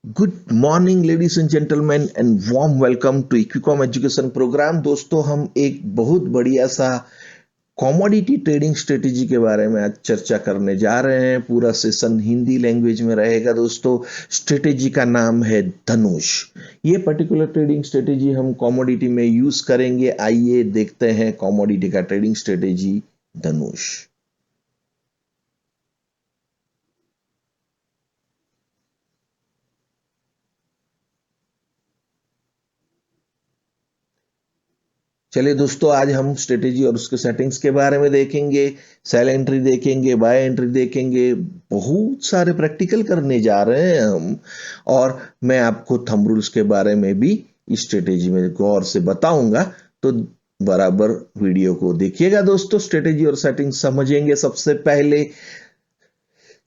Good morning ladies and gentleman and warm welcome to Equicom education program. दोस्तों, हम एक बहुत बढ़िया सा कमोडिटी ट्रेडिंग स्ट्रेटेजी के बारे में आज चर्चा करने जा रहे हैं। पूरा सेशन हिंदी लैंग्वेज में रहेगा। दोस्तों, स्ट्रेटेजी का नाम है धनुष। ये पर्टिकुलर ट्रेडिंग स्ट्रेटेजी हम कमोडिटी में यूज करेंगे। आइए देखते हैं कमोडिटी का ट्रेडिंग स्ट्रेटेजी धनुष। चलिए दोस्तों, आज हम स्ट्रेटेजी और उसके सेटिंग्स के बारे में देखेंगे। सेल एंट्री देखेंगे, बाय एंट्री देखेंगे, बहुत सारे प्रैक्टिकल करने जा रहे हैं हम। और मैं आपको थंब रूल्स के बारे में भी इस स्ट्रेटेजी में गौर से बताऊंगा, तो बराबर वीडियो को देखिएगा। दोस्तों, स्ट्रेटेजी और सेटिंग्स समझेंगे। सबसे पहले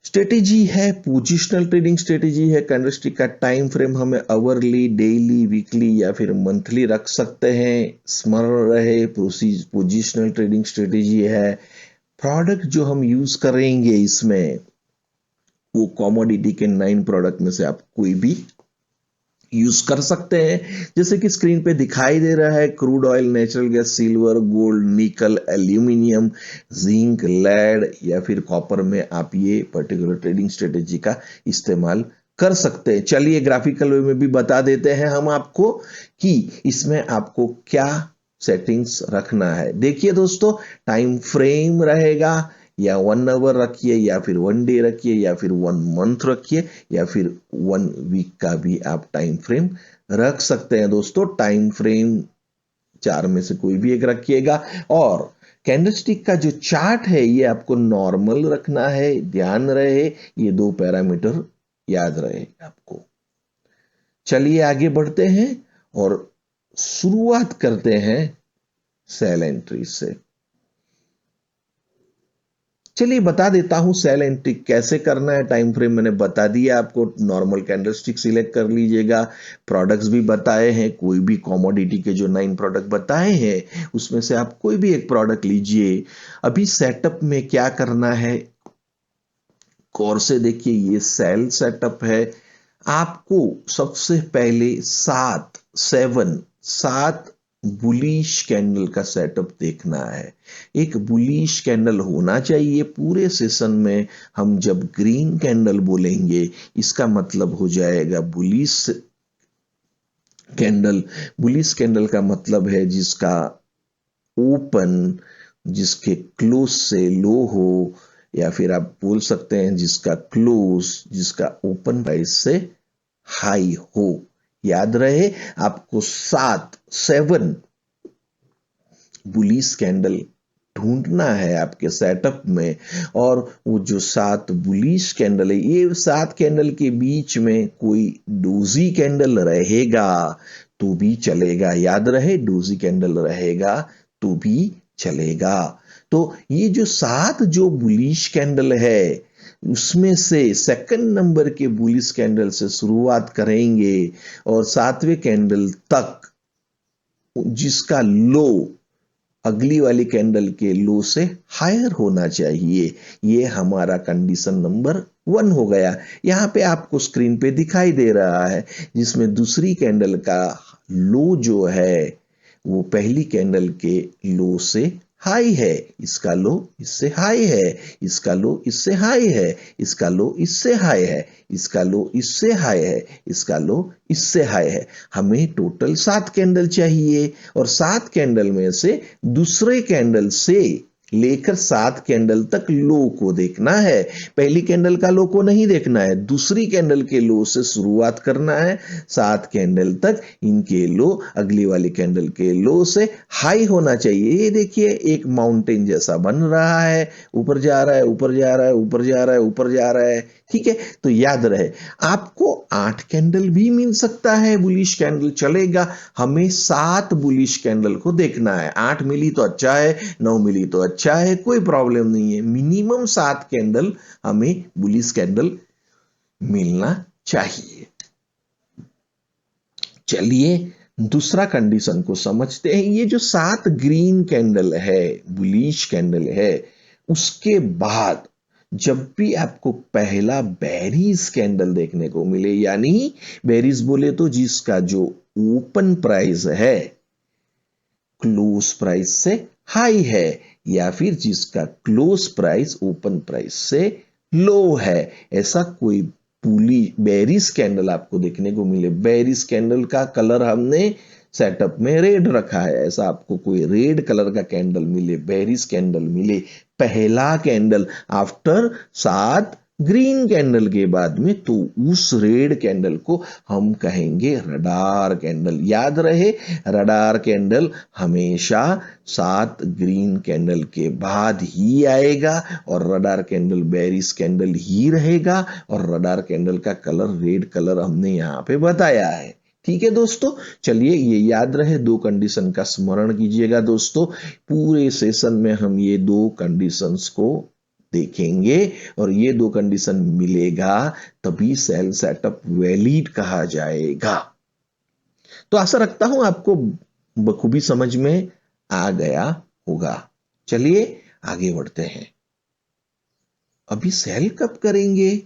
स्ट्रेटेजी है पोजिशनल ट्रेडिंग स्ट्रेटेजी है। कैंडलस्टिक का टाइम फ्रेम हमें आवरली, डेली, वीकली या फिर मंथली रख सकते हैं। स्मरण रहे, पोजिशनल ट्रेडिंग स्ट्रेटेजी है। प्रोडक्ट जो हम यूज करेंगे इसमें, वो कमोडिटी के 9 प्रोडक्ट में से आप कोई भी यूज कर सकते हैं। जैसे कि स्क्रीन पे दिखाई दे रहा है, crude oil, natural gas, silver, gold, निकल, एल्यूमिनियम, जिंक, लेड या फिर कॉपर में आप ये पर्टिकुलर ट्रेडिंग स्ट्रेटेजी का इस्तेमाल कर सकते हैं। चलिए ग्राफिकल वे में भी बता देते हैं हम आपको कि इसमें आपको क्या सेटिंग्स रखना है। देखिए दोस्तों, टाइम फ्रेम रहेगा, या 1 आवर रखिए, या फिर 1 डे रखिए, या फिर 1 मंथ रखिए, या फिर 1 वीक का भी आप टाइम फ्रेम रख सकते हैं। दोस्तों, टाइम फ्रेम 4 में से कोई भी एक रखिएगा। और कैंडलस्टिक का जो चार्ट है, ये आपको नॉर्मल रखना है। ध्यान रहे, ये 2 पैरामीटर याद रहे आपको। चलिए आगे बढ़ते हैं और शुरुआत करते हैं सेल एंट्री से। चलिए बता देता हूं सेल एंट्री कैसे करना है। टाइम फ्रेम मैंने बता दिया आपको। नॉर्मल कैंडलस्टिक सिलेक्ट कर लीजिएगा। प्रोडक्ट्स भी बताए हैं, कोई भी कमोडिटी के जो 9 प्रोडक्ट बताए हैं उसमें से आप कोई भी एक प्रोडक्ट लीजिए। अभी सेटअप में क्या करना है, गौर से देखिए। ये सेल सेटअप है। आपको सबसे पहले 7 बुलिश कैंडल का सेटअप देखना है। एक बुलिश कैंडल होना चाहिए पूरे सेशन में। हम जब ग्रीन कैंडल बोलेंगे, इसका मतलब हो जाएगा बुलिश कैंडल। बुलिश कैंडल का मतलब है जिसका ओपन, जिसके क्लोज से लो हो, या फिर आप बोल सकते हैं जिसका क्लोज, जिसका ओपन प्राइस से हाई हो। याद रहे, आपको 7 बुलिश कैंडल ढूंढना है आपके सेटअप में। और वो जो 7 बुलिश कैंडल है, ये 7 कैंडल के बीच में कोई डोजी कैंडल रहेगा तो भी चलेगा। याद रहे, डोजी कैंडल रहेगा तो भी चलेगा। तो ये जो 7 जो बुलिश कैंडल है, उसमें से सेकंड नंबर के बुलिश कैंडल से शुरुआत करेंगे और 7वें कैंडल तक जिसका लो अगली वाली कैंडल के लो से हायर होना चाहिए। ये हमारा कंडीशन नंबर 1 हो गया। यहां पे आपको स्क्रीन पे दिखाई दे रहा है, जिसमें दूसरी कैंडल का लो जो है वो पहली कैंडल के लो से हाई है। इसका लो इससे हाई है, इसका लो इससे हाई है, इसका लो इससे हाई है, इसका लो इससे हाई है, इसका लो इससे हाई है। हमें टोटल 7 कैंडल चाहिए और 7 कैंडल में से दूसरे कैंडल से लेकर 7 कैंडल तक लो को देखना है। पहली कैंडल का लो को नहीं देखना है, दूसरी कैंडल के लो से शुरुआत करना है। 7 कैंडल तक इनके लो अगली वाली कैंडल के लो से हाई होना चाहिए। ये देखिए, एक माउंटेन जैसा बन रहा है, ऊपर जा रहा है, ऊपर जा रहा है, ऊपर जा रहा है, ऊपर जा रहा है। ठीक है, तो याद रहे, आपको 8 कैंडल भी मिल सकता है, बुलिश कैंडल चलेगा। हमें 7 बुलिश कैंडल को देखना है। 8 मिली तो अच्छा है, 9 मिली तो अच्छा है, कोई प्रॉब्लम नहीं है। मिनिमम 7 कैंडल हमें बुलिश कैंडल मिलना चाहिए। चलिए दूसरा कंडीशन को समझते हैं। ये जो 7 ग्रीन कैंडल है, बुलिश कैंडल है, उसके बाद जब भी आपको पहला बेरीज कैंडल देखने को मिले, यानी बेरीज बोले तो जिसका जो ओपन प्राइस है क्लोज प्राइस से हाई है, या फिर जिसका क्लोज प्राइस ओपन प्राइस से लो है, ऐसा कोई पूली बेरिस कैंडल आपको देखने को मिले। बेरिस कैंडल का कलर हमने सेटअप में रेड रखा है, ऐसा आपको कोई रेड कलर का कैंडल मिले, बेरिस कैंडल मिले, पहला कैंडल आफ्टर 7 ग्रीन कैंडल के बाद में, तो उस रेड कैंडल को हम कहेंगे रडार कैंडल। याद रहे, रडार कैंडल हमेशा 7 ग्रीन कैंडल के बाद ही आएगा, और रडार कैंडल बेरिस कैंडल ही रहेगा, और रडार कैंडल का कलर रेड कलर हमने यहां पे बताया है। ठीक है दोस्तों, चलिए ये याद रहे, दो कंडीशन का स्मरण कीजिएगा दोस्तों। पूरे सेशन में हम ये दो कंडीशंस को देखेंगे, और ये दो कंडीशन मिलेगा तभी सेल सेटअप वैलिड कहा जाएगा। तो आशा रखता हूं आपको बखूबी समझ में आ गया होगा। चलिए आगे बढ़ते हैं। अभी सेल कब करेंगे?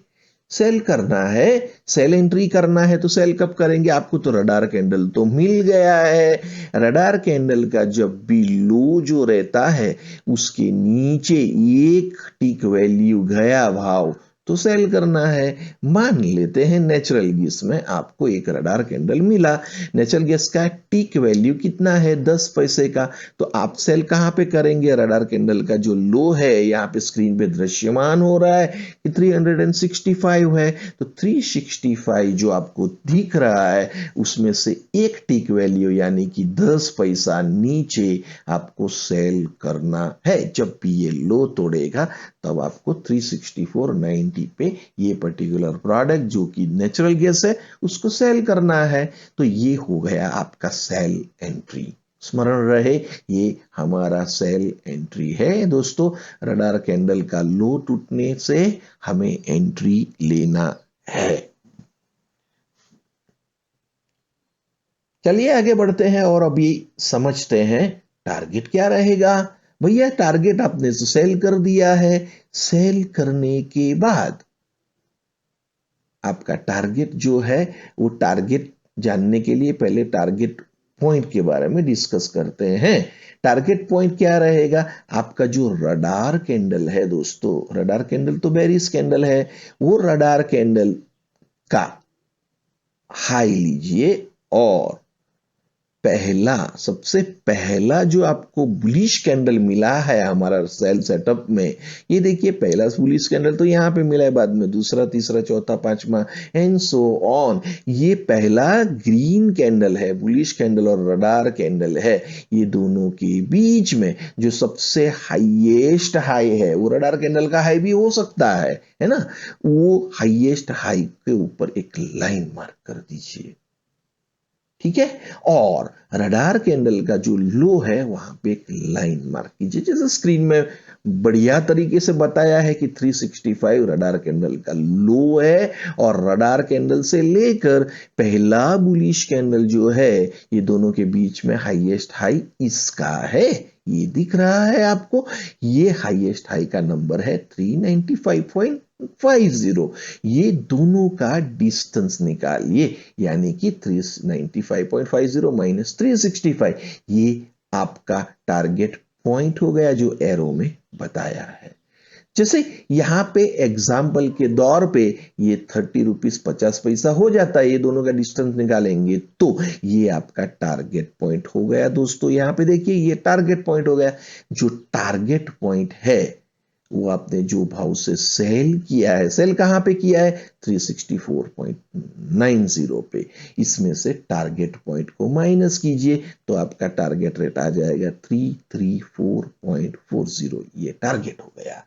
सेल करना है, सेल एंट्री करना है तो सेल कब करेंगे? आपको तो रडार कैंडल तो मिल गया है। रडार कैंडल का जब भी लो जो रहता है उसके नीचे एक टिक वैल्यू गया भाव तो सेल करना है। मान लेते हैं नेचुरल गैस में आपको एक रडार कैंडल मिला, नेचुरल गैस का टिक वैल्यू कितना है? 10 पैसे का। तो आप सेल कहां पे करेंगे? रडार कैंडल का जो लो है यहाँ पे स्क्रीन पे दृश्यमान हो रहा है कि 365 है, तो 365 जो आपको दिख रहा है उसमें से एक टिक वैल्यू यानी कि 10 पैसा नीचे आपको सेल करना है। जब भी ये लो तोड़ेगा तब आपको 364.90 पे ये पर्टिकुलर प्रोडक्ट जो कि नेचुरल गैस है उसको सेल करना है। तो ये हो गया आपका सेल एंट्री। स्मरण रहे, ये हमारा सेल एंट्री है दोस्तों। रडार कैंडल का लो टूटने से हमें एंट्री लेना है। चलिए आगे बढ़ते हैं और अभी समझते हैं टारगेट क्या रहेगा। भैया टारगेट आपने तो सेल कर दिया है, सेल करने के बाद आपका टारगेट जो है, वो टारगेट जानने के लिए पहले टारगेट पॉइंट के बारे में डिस्कस करते हैं। टारगेट पॉइंट क्या रहेगा? आपका जो रडार कैंडल है दोस्तों, रडार कैंडल तो बेरिस कैंडल है, वो रडार कैंडल का हाई लीजिए, और पहला सबसे पहला जो आपको बुलिश कैंडल मिला है हमारा सेल सेटअप में, ये देखिए पहला बुलिश कैंडल तो यहां पे मिला है, बाद में दूसरा, तीसरा, चौथा, पांचवा एंड सो ऑन। ये पहला ग्रीन कैंडल है, बुलिश कैंडल और रडार कैंडल है। ये दोनों के बीच में जो सबसे हाईएस्ट हाई है, वो रडार कैंडल का हाई भी हो सकता है ना, वो हाईएस्ट हाई के ऊपर एक लाइन मार्क कर दीजिए। ठीक है, और रडार कैंडल का जो लो है वहां पे एक लाइन मार्क कीजिए, जैसे स्क्रीन में बढ़िया तरीके से बताया है कि 365 रडार कैंडल का लो है, और रडार कैंडल से लेकर पहला बुलिश कैंडल जो है, ये दोनों के बीच में हाईएस्ट हाई इसका है। ये दिख रहा है आपको, ये हाईएस्ट हाई का नंबर है 395.50। ये दोनों का डिस्टेंस निकालिए, यानी कि 395.50 माइनस 365, ये आपका टारगेट पॉइंट हो गया जो एरो में बताया है। जैसे यहां पे एग्जाम्पल के दौर पे ये 30 रुपीज 50 पैसा हो जाता है, ये दोनों का डिस्टेंस निकालेंगे तो ये आपका टारगेट पॉइंट हो गया दोस्तों। यहां पे देखिए ये टारगेट पॉइंट हो गया। जो टारगेट पॉइंट है वो आपने जो भाव से सेल किया है, सेल कहां पे किया है? 364.90 पे। इसमें से टारगेट पॉइंट को माइनस कीजिए तो आपका टारगेट रेट आ जाएगा 334.40। ये टारगेट हो गया।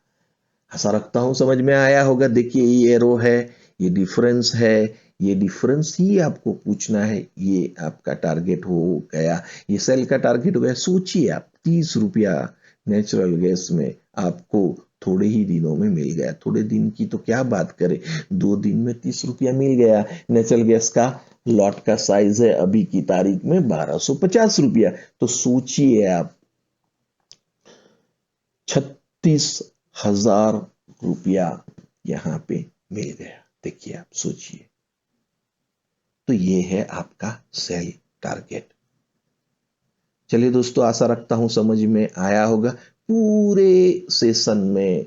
आशा रखता हूं समझ में आया होगा। देखिए ये एरो है, ये डिफरेंस है, ये डिफरेंस ही आपको पूछना है। ये आपका टारगेट हो गया, ये सेल का टारगेट हो गया। सोचिए आप 30 रुपया नेचुरल गैस में आपको थोड़े ही दिनों में मिल गया। थोड़े दिन की तो क्या बात करें, 2 दिन में 30 रुपया मिल गया। नेचुरल गैस का लॉट का साइज है अभी की तारीख में 1250 रुपया। तो सोचिए आप 36,000 रुपया यहां पे मिल गया। देखिए आप सोचिए, तो ये है आपका सेल टारगेट। चलिए दोस्तों, आशा रखता हूं समझ में आया होगा। पूरे सेशन में,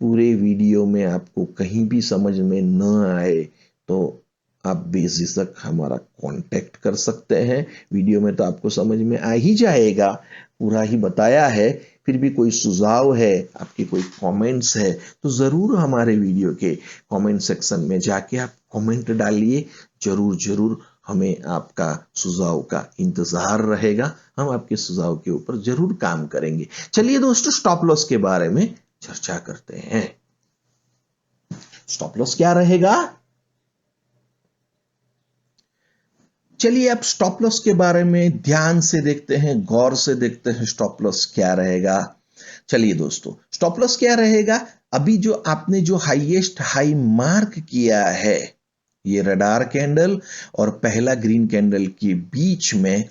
पूरे वीडियो में आपको कहीं भी समझ में न आए तो आप बेझिझक हमारा कांटेक्ट कर सकते हैं। वीडियो में तो आपको समझ में आ ही जाएगा, पूरा ही बताया है। फिर भी कोई सुझाव है, आपके कोई कमेंट्स है, तो जरूर हमारे वीडियो के कमेंट सेक्शन में जाके आप कमेंट डालिए। जरूर जरूर हमें आपका सुझाव का इंतजार रहेगा। हम आपके सुझाव के ऊपर जरूर काम करेंगे। चलिए दोस्तों, स्टॉप लॉस के बारे में चर्चा करते हैं। स्टॉप लॉस क्या रहेगा? चलिए अब स्टॉप लॉस के बारे में ध्यान से देखते हैं, गौर से देखते हैं स्टॉप लॉस क्या रहेगा। चलिए दोस्तों, स्टॉप लॉस क्या रहेगा? अभी जो आपने जो हाईएस्ट हाई मार्क किया है, ये रडार कैंडल और पहला ग्रीन कैंडल के बीच में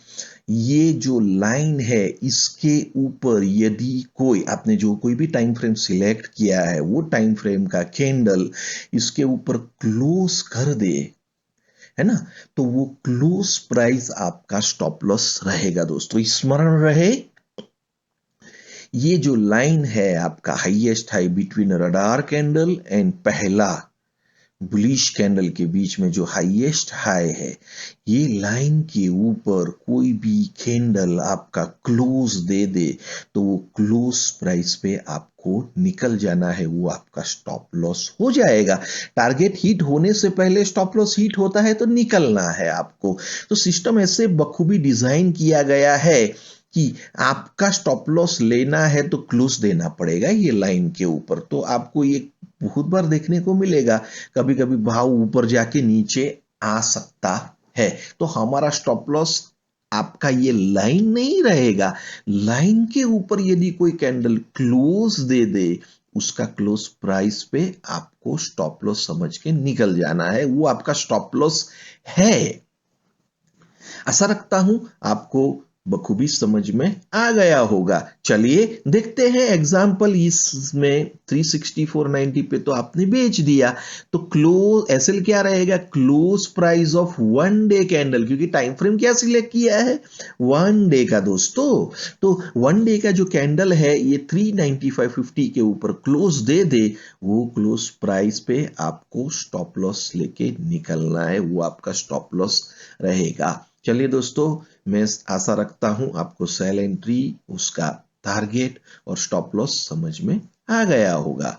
ये जो लाइन है, इसके ऊपर यदि कोई आपने जो कोई भी टाइम फ्रेम सिलेक्ट किया है, वो टाइम फ्रेम का कैंडल इसके ऊपर क्लोज कर दे, है ना, तो वो क्लोज प्राइस आपका स्टॉप लॉस रहेगा। दोस्तों स्मरण रहे, ये जो लाइन है आपका highest high between radar candle and पहला बुलिश कैंडल के बीच में जो हाईएस्ट हाई है, ये लाइन के ऊपर कोई भी कैंडल आपका क्लोज दे दे तो वो क्लोज प्राइस पे आपको निकल जाना है, वो आपका स्टॉप लॉस हो जाएगा। टारगेट हिट होने से पहले स्टॉप लॉस हिट होता है तो निकलना है आपको। तो सिस्टम ऐसे बखूबी डिजाइन किया गया है कि आपका स्टॉप लॉस लेना है तो क्लोज देना पड़ेगा ये लाइन के ऊपर। तो आपको ये बहुत बार देखने को मिलेगा, कभी कभी भाव ऊपर जाके नीचे आ सकता है। तो हमारा स्टॉप लॉस आपका ये लाइन नहीं रहेगा। लाइन के ऊपर यदि कोई कैंडल क्लोज दे दे, उसका क्लोज प्राइस पे आपको स्टॉप लॉस समझ के निकल जाना है, वो आपका स्टॉप लॉस है। आशा रखता हूं आपको बखूबी समझ में आ गया होगा। चलिए देखते हैं एग्जाम्पल। इसमें 364.90 पे तो आपने बेच दिया, तो क्लोज एसएल क्या रहेगा? Close price of one day candle, क्योंकि टाइम फ्रेम क्या सिलेक्ट किया है? वन डे का दोस्तों। तो वन डे का जो कैंडल है ये 395.50 के ऊपर क्लोज दे दे, वो क्लोज प्राइस पे आपको स्टॉप लॉस लेके निकलना है, वो आपका स्टॉप लॉस रहेगा। चलिए दोस्तों, मैं आशा रखता हूं आपको सेल एंट्री, उसका टारगेट और स्टॉप लॉस समझ में आ गया होगा।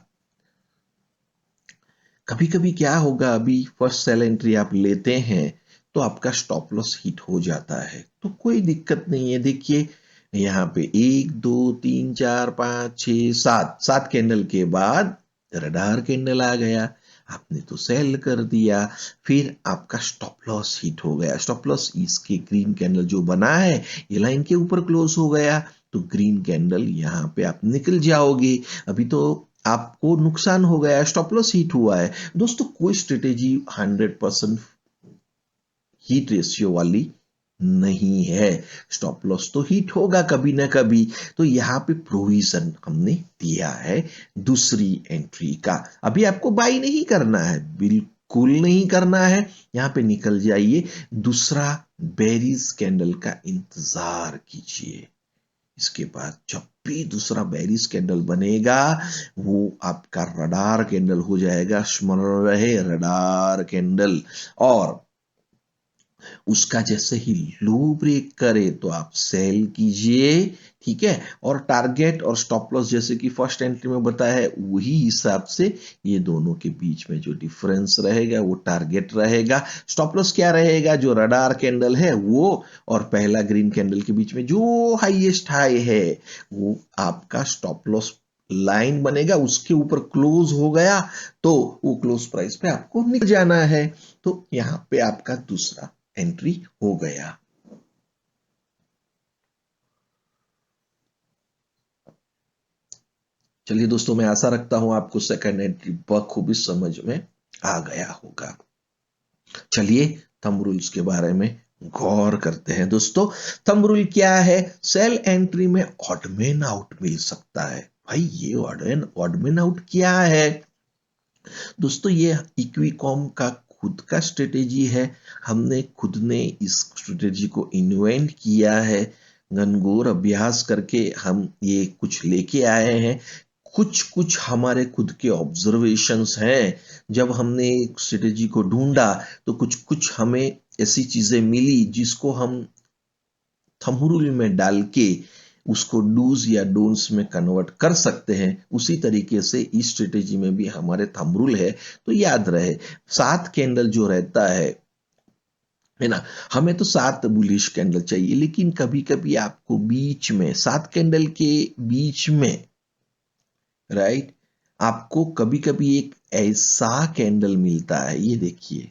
कभी कभी क्या होगा, अभी फर्स्ट सेल एंट्री आप लेते हैं तो आपका स्टॉप लॉस हिट हो जाता है, तो कोई दिक्कत नहीं है। देखिए यहाँ पे 1 2 3 4 5 6 7 कैंडल के बाद रडार कैंडल आ गया, आपने तो सेल कर दिया, फिर आपका स्टॉप लॉस हिट हो गया। स्टॉप लॉस इसके ग्रीन कैंडल जो बना है ये लाइन के ऊपर क्लोज हो गया, तो ग्रीन कैंडल यहां पे आप निकल जाओगे। अभी तो आपको नुकसान हो गया, स्टॉप लॉस हिट हुआ है। दोस्तों कोई स्ट्रेटेजी 100% हीट रेशियो वाली नहीं है, स्टॉप लॉस तो हिट होगा कभी ना कभी। तो यहाँ पे प्रोविजन हमने दिया है दूसरी एंट्री का। अभी आपको बाई नहीं करना है, बिल्कुल नहीं करना है, यहाँ पे निकल जाइए, दूसरा बेरीज कैंडल का इंतजार कीजिए। इसके बाद जब भी दूसरा बेरिस कैंडल बनेगा, वो आपका रडार कैंडल हो जाएगा। स्मरण रहे, रडार कैंडल। और उसका जैसे ही लो ब्रेक करे तो आप सेल कीजिए, ठीक है। और टारगेट और स्टॉप लॉस जैसे कि फर्स्ट एंट्री में बताया है, वही हिसाब से ये दोनों के बीच में जो डिफरेंस रहेगा वो टारगेट रहेगा। स्टॉप लॉस क्या रहेगा? जो रडार कैंडल है वो और पहला ग्रीन कैंडल के बीच में जो हाईएस्ट हाई है, वो आपका स्टॉप लॉस लाइन बनेगा। उसके ऊपर क्लोज हो गया तो वो क्लोज प्राइस पे आपको निकल जाना है। तो यहां पे आपका दूसरा एंट्री हो गया। चलिए दोस्तों, मैं आशा रखता हूं आपको सेकंड एंट्री बखूबी समझ में आ गया होगा। चलिए थंब रूल्स के बारे में गौर करते हैं। दोस्तों थंब रूल क्या है? सेल एंट्री में ऑड मैन आउट मिल सकता है, भाई ये ऑड मैन आउट क्या है? दोस्तों ये इक्विकॉम का खुद का स्ट्रेटेजी है। हमने खुद ने इस स्ट्रेटेजी को इन्वेंट किया है। घनघोर अभ्यास करके हम ये कुछ लेके आए हैं। कुछ कुछ हमारे खुद के ऑब्जर्वेशंस हैं। जब हमने एक स्ट्रेटेजी को ढूंढा तो कुछ कुछ हमें ऐसी चीजें मिली जिसको हम थंब रूल में डाल के उसको डूज या डोंट्स में कन्वर्ट कर सकते हैं। उसी तरीके से इस स्ट्रेटेजी में भी हमारे थंब रूल है। तो याद रहे 7 कैंडल जो रहता है ना, हमें तो 7 बुलिश कैंडल चाहिए, लेकिन कभी कभी आपको बीच में 7 कैंडल के बीच में, राइट, आपको कभी कभी एक ऐसा कैंडल मिलता है, ये देखिए,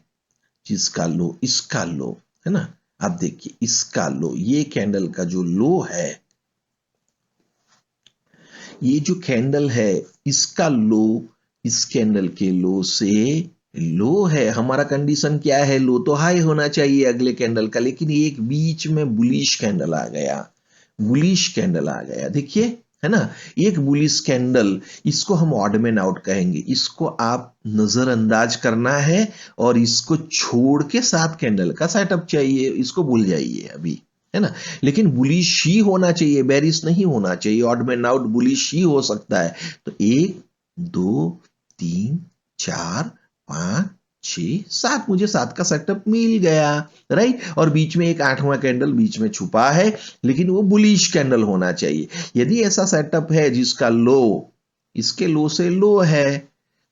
जिसका लो, इसका लो, है ना, आप देखिए इसका लो, ये कैंडल का जो लो है, ये जो कैंडल है इसका लो इस कैंडल के लो से लो है। हमारा कंडीशन क्या है? लो तो हाई होना चाहिए अगले कैंडल का, लेकिन एक बीच में बुलिश कैंडल आ गया, बुलिश कैंडल आ गया, देखिए, है ना, एक बुलिश कैंडल। इसको हम ऑड मैन आउट कहेंगे। इसको आप नजरअंदाज करना है और इसको छोड़ के 7 कैंडल का सेटअप चाहिए, इसको भूल जाइए अभी, है ना। लेकिन बुलिश ही होना चाहिए, बेरिश नहीं होना चाहिए। ऑड मैन आउट बुलिश ही हो सकता है। तो 1 2 3 4 5 6 7, मुझे 7 का सेटअप मिल गया, राइट। और बीच में एक 8वां कैंडल बीच में छुपा है, लेकिन वो बुलिश कैंडल होना चाहिए। यदि ऐसा सेटअप है जिसका लो इसके लो से लो है,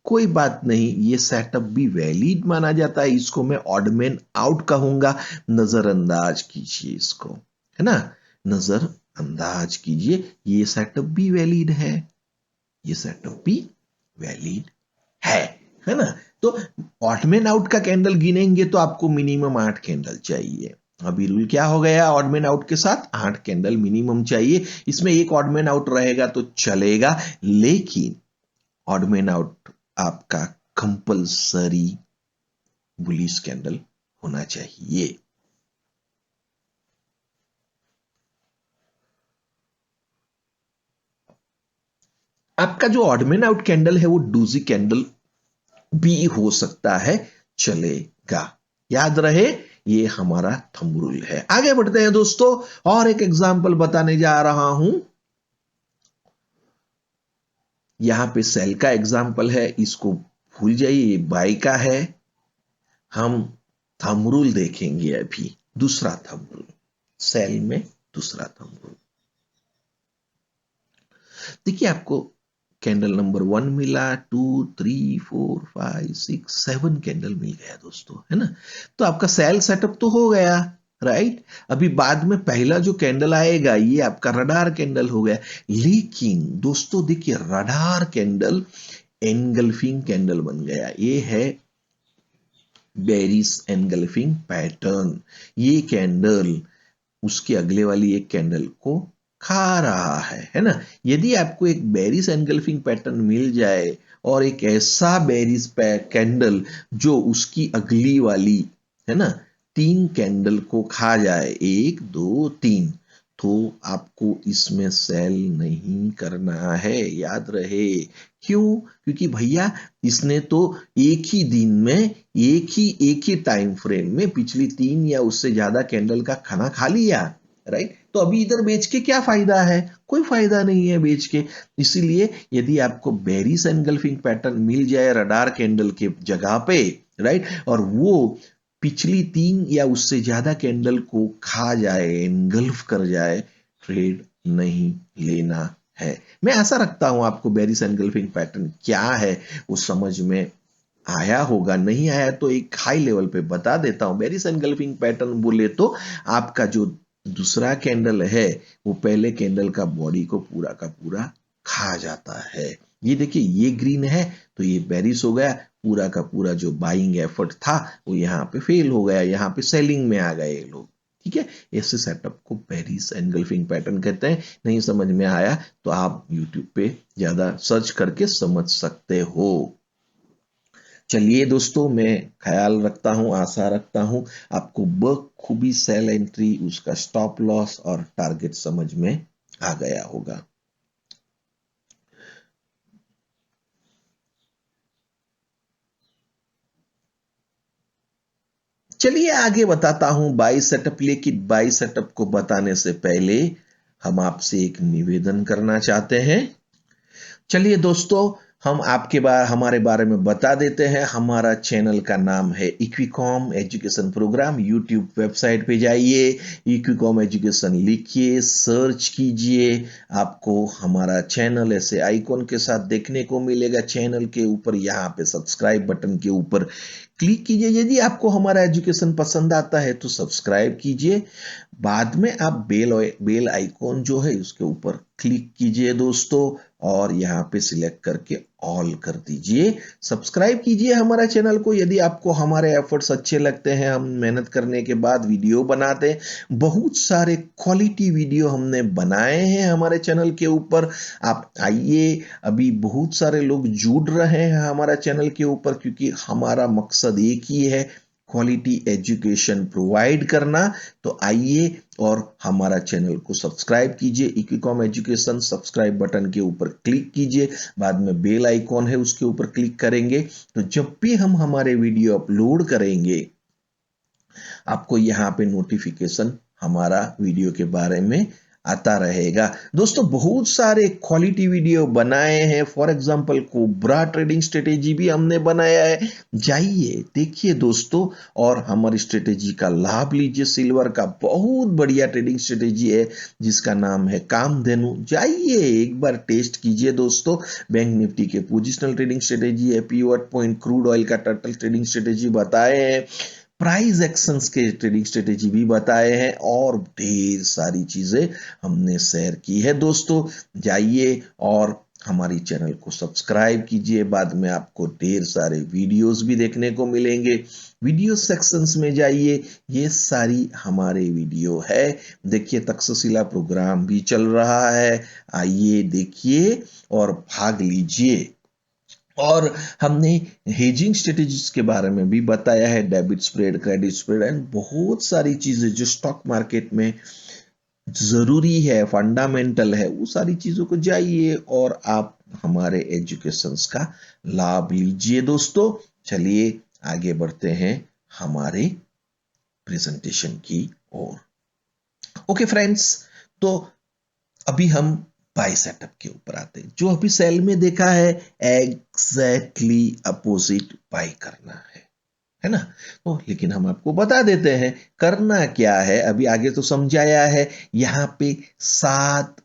कोई बात नहीं, ये सेटअप भी वैलिड माना जाता है। इसको मैं ऑड मैन आउट कहूंगा। नजरअंदाज कीजिए इसको, है ना, नजरअंदाज कीजिए, ये सेटअप भी वैलिड है, ये सेटअप भी वैलिड है है ना। तो ऑड मैन आउट का कैंडल गिनेंगे तो आपको मिनिमम 8 कैंडल चाहिए। अभी रूल क्या हो गया? ऑड मैन आउट के साथ 8 कैंडल मिनिमम चाहिए। इसमें एक ऑड मैन आउट रहेगा तो चलेगा, लेकिन ऑड मैन आउट आपका कंपल्सरी बुलिश कैंडल होना चाहिए। आपका जो ऑड मैन आउट कैंडल है वो डूजी कैंडल भी हो सकता है, चलेगा। याद रहे ये हमारा थंब रूल है। आगे बढ़ते हैं दोस्तों, और एक एग्जांपल बताने जा रहा हूं। यहां पे सेल का एग्जांपल है, इसको भूल जाइए, ये बाई का है। हम थंब रूल देखेंगे अभी, दूसरा थंब रूल, सेल में दूसरा थंब रूल। देखिए आपको कैंडल नंबर 1 मिला, 2 3 4 5 6 7 कैंडल मिल गया दोस्तों, है ना। तो आपका सेल सेटअप तो हो गया, राइट। अभी बाद में पहला जो कैंडल आएगा ये आपका रडार कैंडल हो गया। लेकिन दोस्तों देखिए, रडार कैंडल एनगल्फिंग कैंडल बन गया। ये है बेरिस एनगल्फिंग पैटर्न। ये कैंडल उसके अगले वाली एक कैंडल को खा रहा है ना। यदि आपको एक बेरिस एनगल्फिंग पैटर्न मिल जाए और एक ऐसा बेरिस कैंडल जो उसकी अगली वाली, है ना, 3 कैंडल को खा जाए, 1 2 3, तो आपको इसमें सेल नहीं करना है, याद रहे। क्यों? क्योंकि भैया इसने तो एक ही दिन में एक ही टाइम फ्रेम में पिछली 3 या उससे ज्यादा कैंडल का खाना खा लिया, राइट। तो अभी इधर बेच के क्या फायदा है? कोई फायदा नहीं है बेच के। इसीलिए यदि आपको बेरिस एनगल्फिंग पैटर्न मिल जाए रडार कैंडल के जगह पे, राइट, और वो पिछली 3 या उससे ज्यादा कैंडल को खा जाए, एनगल्फ कर जाए, ट्रेड नहीं लेना है। मैं आशा रखता हूं आपको बेरिस एनगल्फिंग पैटर्न क्या है वो समझ में आया होगा। नहीं आया तो एक हाई लेवल पे बता देता हूं। बेरिस एनगल्फिंग पैटर्न बोले तो आपका जो दूसरा कैंडल है वो पहले कैंडल का बॉडी को पूरा का पूरा खा जाता है। ये देखिए, ये ग्रीन है तो ये बेरिस हो गया, पूरा का पूरा जो बाइंग एफर्ट था वो यहाँ पे फेल हो गया, यहाँ पे सेलिंग में आ गए लोग। ठीक है, ऐसे सेटअप को बेरिस एनगल्फिंग पैटर्न कहते हैं। नहीं समझ में आया तो आप यूट्यूब पे ज्यादा सर्च करके समझ सकते हो। चलिए दोस्तों, मैं ख्याल रखता हूं, आशा रखता हूं आपको बखूबी सेल एंट्री, उसका स्टॉप लॉस और टारगेट समझ में आ गया होगा। चलिए आगे बताता हूं बाई सेटअप, लेकिन बाई सेटअप को बताने से पहले हम आपसे एक निवेदन करना चाहते हैं। चलिए दोस्तों, हम हमारे बारे में बता देते हैं। हमारा चैनल का नाम है इक्विकॉम एजुकेशन प्रोग्राम। यूट्यूब वेबसाइट पे जाइए, इक्विकॉम एजुकेशन लिखिए, सर्च कीजिए, आपको हमारा चैनल ऐसे आइकॉन के साथ देखने को मिलेगा। चैनल के ऊपर यहाँ पे सब्सक्राइब बटन के ऊपर क्लिक कीजिए। यदि आपको हमारा एजुकेशन पसंद आता है तो सब्सक्राइब कीजिए। बाद में आप बेल आइकॉन जो है उसके ऊपर क्लिक कीजिए दोस्तों, और यहाँ पे सिलेक्ट करके ऑल कर दीजिए। सब्सक्राइब कीजिए हमारा चैनल को। यदि आपको हमारे एफर्ट्स अच्छे लगते हैं, हम मेहनत करने के बाद वीडियो बनाते हैं, बहुत सारे क्वालिटी वीडियो हमने बनाए हैं हमारे चैनल के ऊपर। आप आइए, अभी बहुत सारे लोग जुड़ रहे हैं हमारा चैनल के ऊपर, क्योंकि हमारा मकसद एक ही है, क्वालिटी एजुकेशन प्रोवाइड करना। तो आइए और हमारा चैनल को सब्सक्राइब कीजिए। इक्विकॉम एजुकेशन सब्सक्राइब बटन के ऊपर क्लिक कीजिए, बाद में बेल आइकॉन है उसके ऊपर क्लिक करेंगे तो जब भी हम हमारे वीडियो अपलोड करेंगे आपको यहाँ पे नोटिफिकेशन हमारा वीडियो के बारे में आता रहेगा। दोस्तों बहुत सारे क्वालिटी वीडियो बनाए हैं। For example cobra trading strategy भी हमने बनाया है, जाइए देखिए दोस्तों, और हमारी स्ट्रेटेजी का लाभ लीजिए। सिल्वर का बहुत बढ़िया ट्रेडिंग स्ट्रेटेजी है जिसका नाम है कामधेनु, जाइए एक बार टेस्ट कीजिए दोस्तों। बैंक निफ्टी के पोजिशनल ट्रेडिंग स्ट्रेटेजी है, पीवट पॉइंट क्रूड ऑयल का टर्टल ट्रेडिंग स्ट्रेटेजी बताए हैं, प्राइस एक्शंस के ट्रेडिंग स्ट्रेटेजी भी बताए हैं, और ढेर सारी चीजें हमने शेयर की है दोस्तों। जाइए और हमारी चैनल को सब्सक्राइब कीजिए। बाद में आपको ढेर सारे वीडियोस भी देखने को मिलेंगे। वीडियो सेक्शंस में जाइए, ये सारी हमारे वीडियो है। देखिए तक्षशिला प्रोग्राम भी चल रहा है, आइए देखिए और भाग लीजिए। और हमने हेजिंग स्ट्रेटेजीज के बारे में भी बताया है, debit spread, credit spread and बहुत सारी चीजें जो स्टॉक मार्केट में जरूरी है, फंडामेंटल है, वो सारी चीजों को जाइए और आप हमारे एजुकेशंस का लाभ लीजिए दोस्तों। चलिए आगे बढ़ते हैं हमारे प्रेजेंटेशन की ओर। ओके फ्रेंड्स, तो अभी हम बाई सेटअप के ऊपर आते हैं। जो अभी सेल में देखा है, एग्जैक्टली अपोजिट बाई करना है ना। तो लेकिन हम आपको बता देते हैं करना क्या है। अभी आगे तो समझाया है। यहां पे 7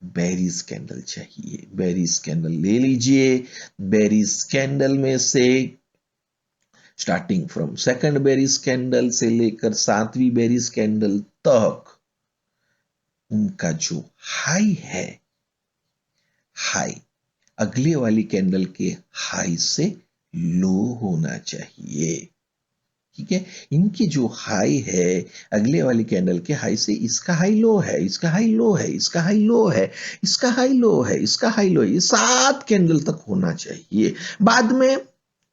बेरीज कैंडल चाहिए। बेरीज कैंडल ले लीजिए। बेरीज कैंडल में से starting from second berries candle से लेकर 7वीं बेरीज कैंडल तक उनका जो हाई है, हाई अगले वाली कैंडल के हाई से लो होना चाहिए। ठीक है, इनकी जो हाई है अगले वाली कैंडल के हाई से, इसका हाई लो है, इसका हाई लो है, इसका हाई लो है, इसका हाई लो है, इसका हाई लो है, ये 7 कैंडल तक होना चाहिए। बाद में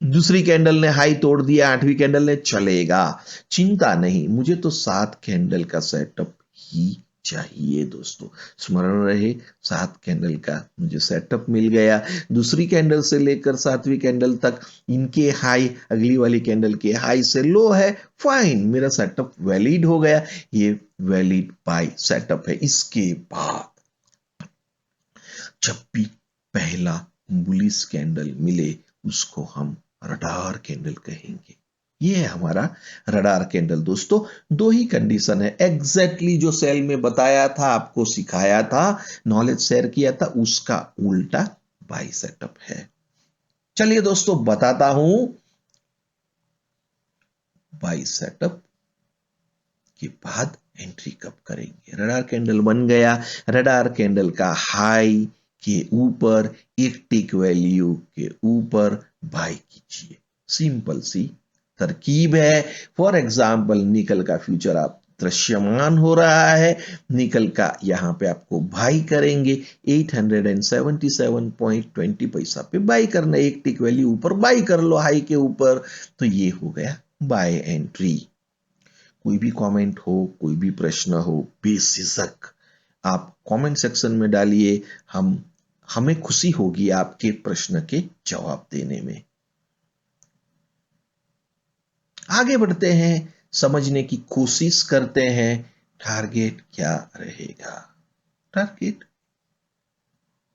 दूसरी कैंडल ने हाई तोड़ दिया, 8वीं कैंडल ने, चलेगा, चिंता नहीं, मुझे तो 7 कैंडल का सेटअप ही चाहिए दोस्तों। स्मरण रहे, 7 कैंडल का मुझे सेटअप मिल गया। दूसरी कैंडल से लेकर 7वीं कैंडल तक इनके हाई अगली वाली कैंडल के हाई से लो है, फाइन, मेरा सेटअप वैलिड हो गया। ये वैलिड बाय सेटअप है। इसके बाद जब भी पहला बुलिश कैंडल मिले उसको हम रडार कैंडल कहेंगे। ये है हमारा रडार कैंडल दोस्तों। 2 ही कंडीशन है, एग्जैक्टली जो सेल में बताया था, आपको सिखाया था, नॉलेज शेयर किया था, उसका उल्टा बाय सेटअप है। चलिए दोस्तों बताता हूं बाय सेटअप के बाद एंट्री कब करेंगे। रडार कैंडल बन गया, रडार कैंडल का हाई के ऊपर एक टिक वैल्यू के ऊपर बाय कीजिए। सिंपल सी तरकीब है। फॉर एग्जाम्पल निकल का फ्यूचर आप दृश्यमान हो रहा है, निकल का यहां पे आपको बाई करेंगे 877.20 पैसा पे बाई करना, एक टिक वैल्यू ऊपर बाई कर लो हाई के ऊपर, तो ये हो गया बाय एंट्री। कोई भी कमेंट हो, कोई भी प्रश्न हो, बेझिझक आप कमेंट सेक्शन में डालिए। हमें खुशी होगी आपके प्रश्न के जवाब देने में। आगे बढ़ते हैं समझने की कोशिश करते हैं टारगेट क्या रहेगा। टारगेट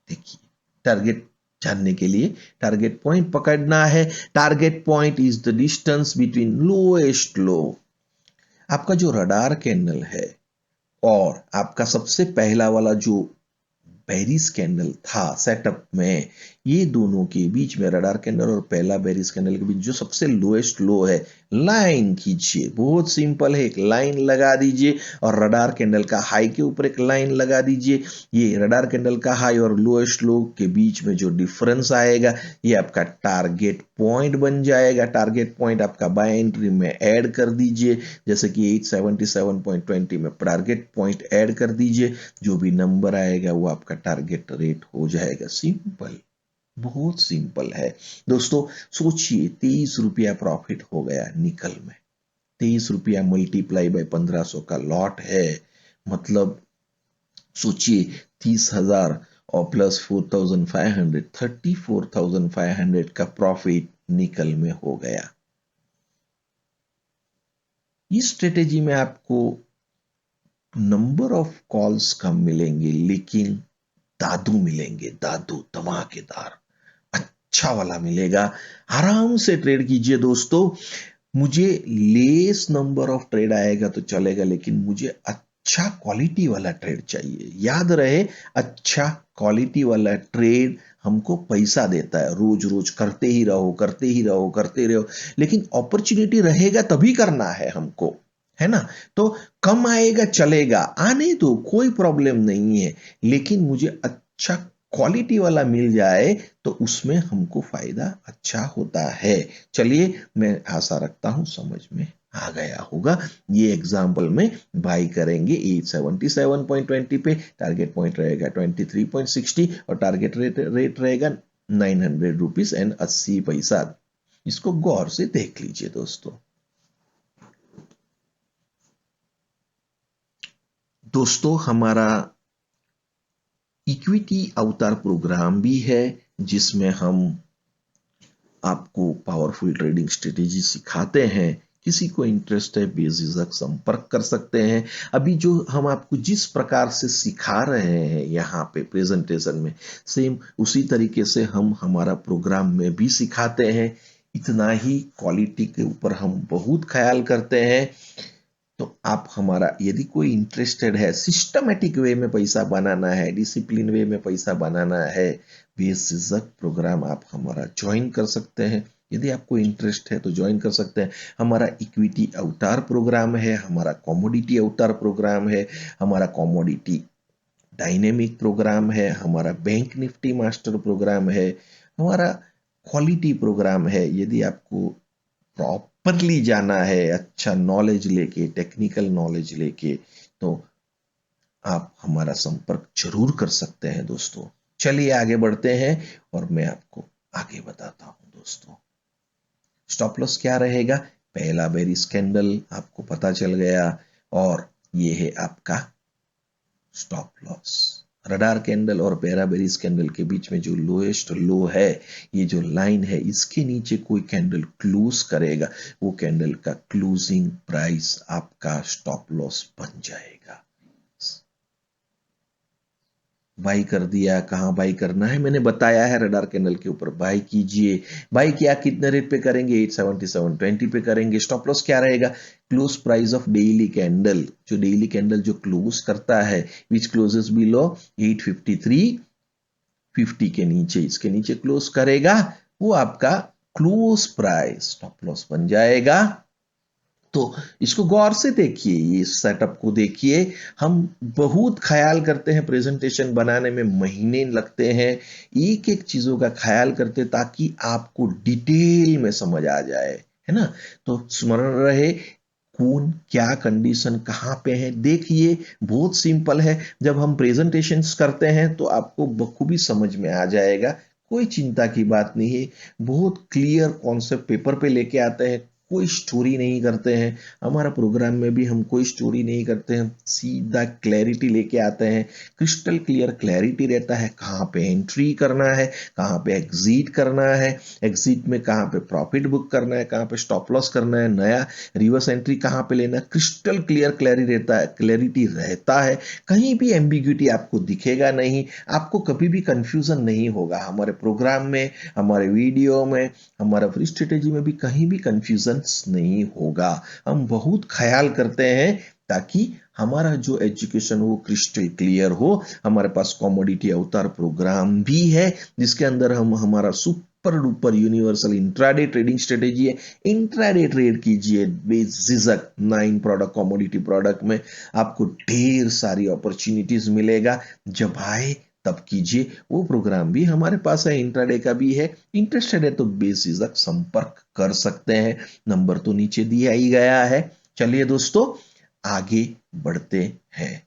देखिए, टारगेट जानने के लिए टारगेट पॉइंट पकड़ना है। Target point is the distance between lowest low. आपका जो रडार कैंडल है और आपका सबसे पहला वाला जो बेरिस कैंडल था सेटअप में, ये दोनों के बीच में, रडार कैंडल और पहला बेरिस कैंडल के बीच जो सबसे लोएस्ट लो है, लाइन खींचिए। बहुत सिंपल है, एक लाइन लगा दीजिए और रडार कैंडल का हाई के ऊपर एक लाइन लगा दीजिए। ये रडार कैंडल का हाई और लोएस्ट लो के बीच में जो डिफरेंस आएगा, ये आपका टारगेट पॉइंट बन जाएगा। टारगेट पॉइंट आपका बाय एंट्री में ऐड कर दीजिए, जैसे कि 877.20 में टारगेट पॉइंट ऐड कर दीजिए। जो भी नंबर आएगा वो आपका टारगेट रेट हो जाएगा। सिंपल, बहुत सिंपल है दोस्तों। सोचिए 23 रुपया प्रॉफिट हो गया निकल में। 23 रुपया मल्टीप्लाई बाय 1500 का लॉट है, मतलब सोचिए 30,000 और प्लस 4,500, 34,500 का प्रॉफिट निकल में हो गया। इस स्ट्रेटेजी में आपको नंबर ऑफ कॉल्स कम मिलेंगे, लेकिन दादू मिलेंगे, दादू धमाकेदार, अच्छा वाला मिलेगा। आराम से ट्रेड कीजिए दोस्तों। मुझे लेस नंबर ऑफ ट्रेड आएगा तो चलेगा, लेकिन मुझे अच्छा क्वालिटी वाला ट्रेड चाहिए। याद रहे, अच्छा क्वालिटी वाला ट्रेड हमको पैसा देता है। रोज रोज करते ही रहो, करते ही रहो, करते रहो, लेकिन अपॉर्चुनिटी रहेगा तभी करना है हमको, है ना। तो कम आएगा चलेगा, आने दो, कोई प्रॉब्लम नहीं है, लेकिन मुझे अच्छा क्वालिटी वाला मिल जाए तो उसमें हमको फायदा अच्छा होता है। चलिए, मैं आशा रखता हूं समझ में आ गया होगा। ये एग्जाम्पल में बाई करेंगे 877.20 पे, टारगेट पॉइंट रहेगा 23.60 और टारगेट रेट रहेगा 900 रुपीज एंड 80 पैसा। इसको गौर से देख लीजिए दोस्तों। दोस्तों, हमारा इक्विटी अवतार प्रोग्राम भी है, जिसमें हम आपको पावरफुल ट्रेडिंग स्ट्रेटेजी सिखाते हैं। किसी को इंटरेस्ट है बेझिझक संपर्क कर सकते हैं। अभी जो हम आपको जिस प्रकार से सिखा रहे हैं यहाँ पे प्रेजेंटेशन में, सेम उसी तरीके से हम हमारा प्रोग्राम में भी सिखाते हैं। इतना ही क्वालिटी के ऊपर हम बहुत ख्याल करते हैं। तो आप हमारा, यदि कोई इंटरेस्टेड है, सिस्टमेटिक वे में पैसा बनाना है, डिसिप्लिन वे में पैसा बनाना है, बेझिझक प्रोग्राम आप हमारा ज्वाइन कर सकते हैं। यदि आपको इंटरेस्ट है तो ज्वाइन कर सकते हैं। हमारा इक्विटी अवतार प्रोग्राम है, हमारा कमोडिटी अवतार प्रोग्राम है, हमारा कमोडिटी डायनेमिक प्रोग्राम है, हमारा बैंक निफ्टी मास्टर प्रोग्राम है, हमारा क्वालिटी प्रोग्राम है। यदि आपको प्रॉपरली जाना है, अच्छा नॉलेज लेके, टेक्निकल नॉलेज लेके, तो आप हमारा संपर्क जरूर कर सकते हैं दोस्तों। चलिए आगे बढ़ते हैं और मैं आपको आगे बताता हूं दोस्तों। स्टॉप लॉस क्या रहेगा? पहला बेरिस कैंडल आपको पता चल गया, और ये है आपका स्टॉप लॉस। रडार कैंडल और पैराबेरिस कैंडल के बीच में जो लोएस्ट लो है, ये जो लाइन है, इसके नीचे कोई कैंडल क्लोज करेगा, वो कैंडल का क्लोजिंग प्राइस आपका स्टॉप लॉस बन जाएगा। बाई कर दिया, कहां बाई करना है मैंने बताया है, रडार कैंडल के ऊपर बाई कीजिए। बाई किया, कितने रेट पे करेंगे? 877.20 पे करेंगे। स्टॉप लॉस क्या रहेगा? Close price of daily candle, जो डेली कैंडल जो क्लोज करता है, विच क्लोजेस बिलो 853.50 के नीचे, इसके नीचे क्लोज करेगा, वो आपका क्लोज प्राइस स्टॉप लॉस बन जाएगा। तो इसको गौर से देखिए, ये सेटअप को देखिए। हम बहुत ख्याल करते हैं, प्रेजेंटेशन बनाने में महीने लगते हैं, एक एक चीजों का ख्याल करते हैं ताकि आपको डिटेल में समझ आ जाए, है ना। तो स्मरण रहे, कौन क्या कंडीशन कहाँ पे है, देखिए बहुत सिंपल है। जब हम प्रेजेंटेशंस करते हैं तो आपको बखूबी समझ में आ जाएगा, कोई चिंता की बात नहीं है। बहुत क्लियर कॉन्सेप्ट पेपर पे लेके आते हैं, कोई स्टोरी नहीं करते हैं। हमारा प्रोग्राम में भी हम कोई स्टोरी नहीं करते हैं, सीधा क्लैरिटी लेके आते हैं। क्रिस्टल क्लियर क्लैरिटी रहता है, कहाँ पे एंट्री करना है, कहाँ पे एग्जिट करना है, एग्जिट में कहाँ पे प्रॉफिट बुक करना है, कहाँ पे स्टॉप लॉस करना है, नया रिवर्स एंट्री कहाँ पे लेना है। क्रिस्टल क्लियर क्लैरिटी रहता है। कहीं भी एम्बिग्यूटी आपको दिखेगा नहीं, आपको कभी भी कंफ्यूजन नहीं होगा। हमारे प्रोग्राम में, हमारे वीडियो में, हमारा फ्री स्ट्रेटेजी में भी कहीं भी कंफ्यूजन नहीं होगा। हम बहुत ख्याल करते हैं ताकि हमारा जो एजुकेशन वो क्रिस्टल क्लियर हो। हमारे पास कमोडिटी अवतार प्रोग्राम भी है जिसके अंदर हम हमारा super duper universal intraday trading strategy है। इंट्राडे ट्रेड कीजिए बेझिझक 9 प्रोडक्ट कमोडिटी प्रोडक्ट में आपको ढेर सारी अपॉर्चुनिटीज मिलेगा। जब आए तब कीजिए। वो प्रोग्राम भी हमारे पास है, इंट्राडे का भी है। इंटरेस्टेड है तो बेझिझक संपर्क कर सकते हैं। नंबर तो नीचे दिया ही गया है। चलिए दोस्तों आगे बढ़ते हैं।